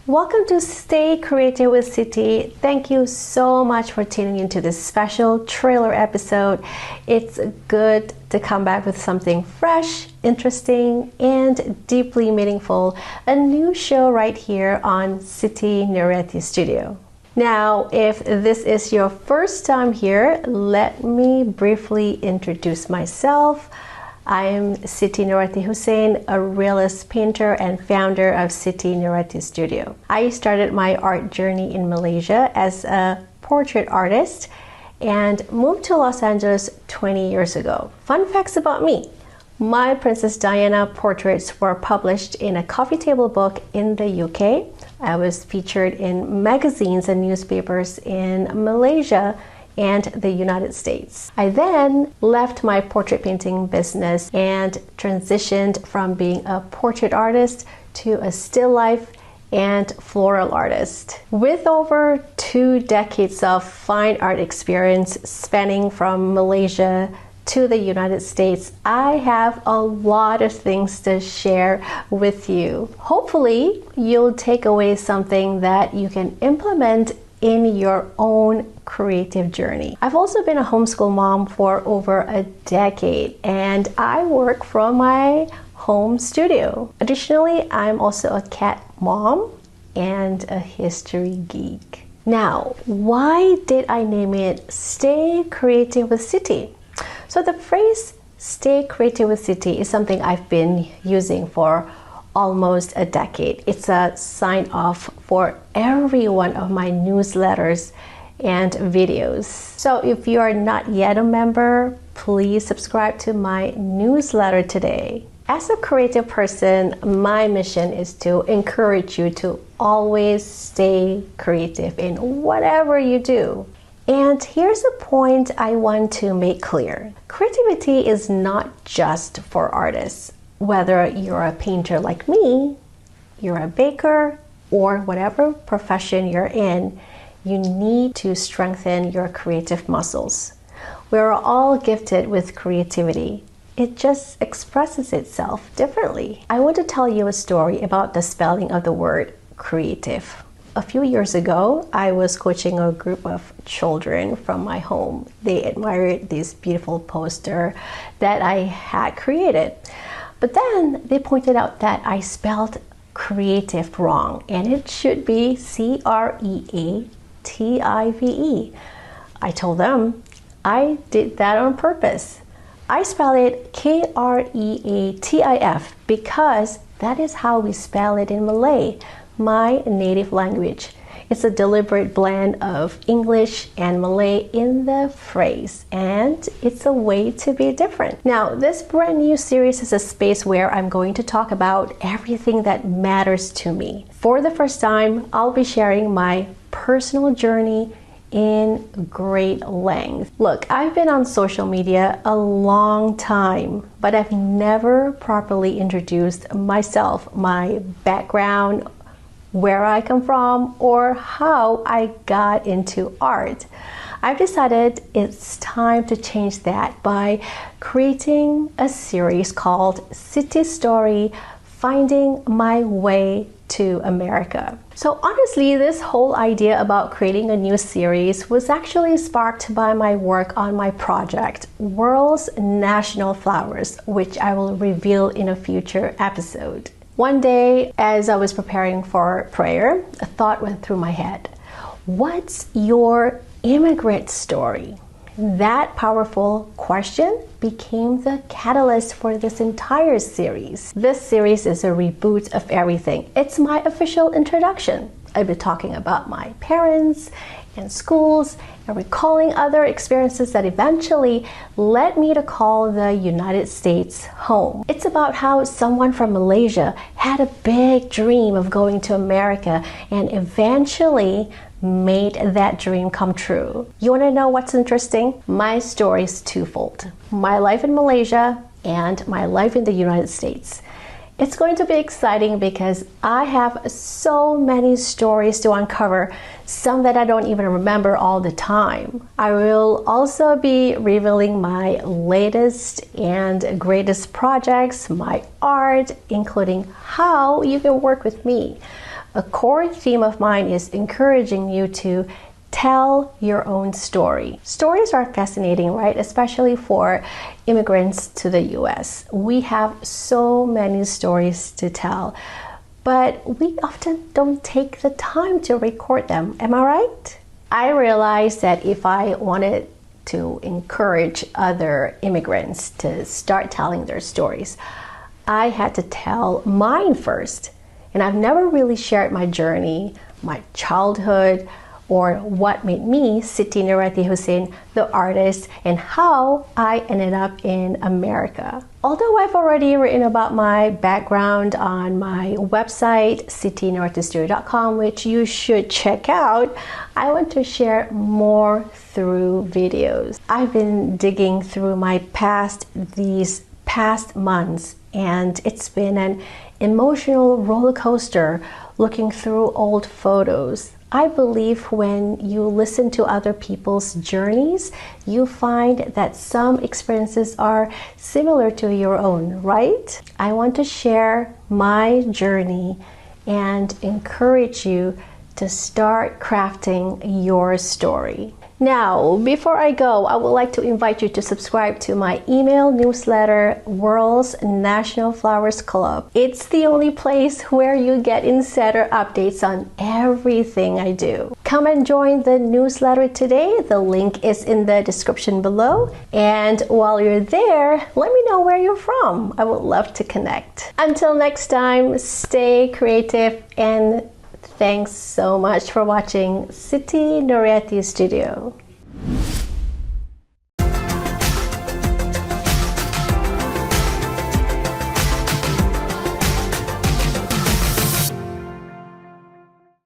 Welcome to Stay Creative with Siti. Thank you so much for tuning into this special trailer episode. It's good to come back with something fresh, interesting, and deeply meaningful. A new show right here on Siti Nuriati Studio. Now, if this is your first time here, let me briefly introduce myself. I am Siti Nuriati Hussein, a realist painter and founder of Siti Nuriati Studio. I started my art journey in Malaysia as a portrait artist and moved to Los Angeles 20 years ago. Fun facts about me. My Princess Diana portraits were published in a coffee table book in the UK. I was featured in magazines and newspapers in Malaysia and the United States. I then left my portrait painting business and transitioned from being a portrait artist to a still life and floral artist. With over 2 decades of fine art experience spanning from Malaysia to the United States, I have a lot of things to share with you. Hopefully, you'll take away something that you can implement in your own creative journey. I've also been a homeschool mom for over a decade, and I work from my home studio. Additionally, I'm also a cat mom and a history geek. Now, why did I name it Stay Creative with Siti? So the phrase Stay Creative with Siti is something I've been using for almost a decade. It's a sign off for every one of my newsletters and videos. So if you are not yet a member, please subscribe to my newsletter today. As a creative person, my mission is to encourage you to always stay creative in whatever you do. And here's a point I want to make clear. Creativity is not just for artists. Whether you're a painter like me, you're a baker, or whatever profession you're in, you need to strengthen your creative muscles. We're all gifted with creativity. It just expresses itself differently. I want to tell you a story about the spelling of the word creative. A few years ago, I was coaching a group of children from my home. They admired this beautiful poster that I had created. But then they pointed out that I spelled creative wrong, and it should be Creative. I told them I did that on purpose. I spell it Kreatif because that is how we spell it in Malay, my native language. It's a deliberate blend of English and Malay in the phrase, and it's a way to be different. Now, this brand new series is a space where I'm going to talk about everything that matters to me. For the first time, I'll be sharing my personal journey in great length. Look, I've been on social media a long time, but I've never properly introduced myself, my background, where I come from, or how I got into art. I've decided it's time to change that by creating a series called Siti Story, Finding My Way to America. So honestly, this whole idea about creating a new series was actually sparked by my work on my project, World's National Flowers, which I will reveal in a future episode. One day, as I was preparing for prayer, a thought went through my head. What's your immigrant story? That powerful question became the catalyst for this entire series. This series is a reboot of everything. It's my official introduction. I've been talking about my parents and schools and recalling other experiences that eventually led me to call the United States home. It's about how someone from Malaysia had a big dream of going to America and eventually made that dream come true. You want to know what's interesting? My story is twofold. My life in Malaysia and my life in the United States. It's going to be exciting because I have so many stories to uncover, some that I don't even remember all the time. I will also be revealing my latest and greatest projects, my art, including how you can work with me. a core theme of mine is encouraging you to tell your own story. Stories are fascinating, right? Especially for immigrants to the US. We have so many stories to tell, but we often don't take the time to record them. Am I right? I realized that if I wanted to encourage other immigrants to start telling their stories, I had to tell mine first. And I've never really shared my journey, my childhood, or what made me, Siti Nuriati Hussein, the artist, and how I ended up in America. Although I've already written about my background on my website, sitinuriatistudio.com, which you should check out, I want to share more through videos. I've been digging through these past months, and it's been an emotional roller coaster looking through old photos. I believe when you listen to other people's journeys, you find that some experiences are similar to your own, right? I want to share my journey and encourage you to start crafting your story. Now, before I go, I would like to invite you to subscribe to my email newsletter, World's National Flowers Club. It's the only place where you get insider updates on everything I do. Come and join the newsletter today. The link is in the description below. And while you're there, let me know where you're from. I would love to connect. Until next time, stay creative, and thanks so much for watching Siti Nuriati Studio.